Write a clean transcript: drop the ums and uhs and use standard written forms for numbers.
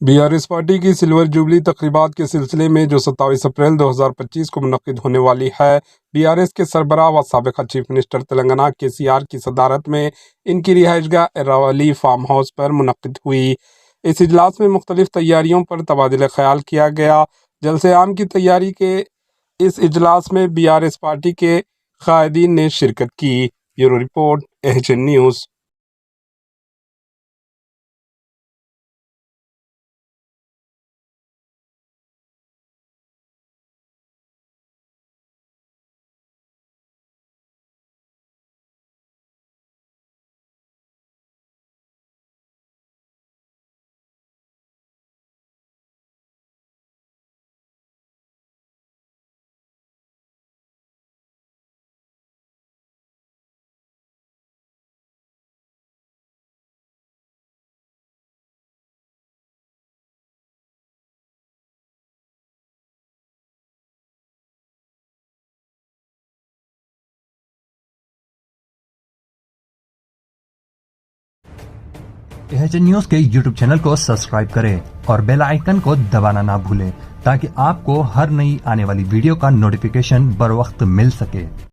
BRS party की silver jubilee तकरीबात के सिलसिले में जो 27 अप्रैल 2025 को मुनक्किद होने वाली है, बीआरएस के सरबराह व साबिक़ा चीफ मिनिस्टर तेलंगाना केसीआर की सदारत में इनकी रिहाइशगाह एरावली फार्म हाउस पर मुनक्किद हुई। इस इजलास में मुख्तलिफ तैयारियों पर तबादिला ख्याल किया गया। जलसे आम की तैयारी के इस इजलास में बीआरएस पार्टी के कायदीन ने शिरकत की। Bureau report, HN news. HN news के यूट्यूब चैनल को सब्सक्राइब करें और बेल आइकन को दबाना ना भूलें ताकि आपको हर नई आने वाली वीडियो का नोटिफिकेशन बर वक्त मिल सके।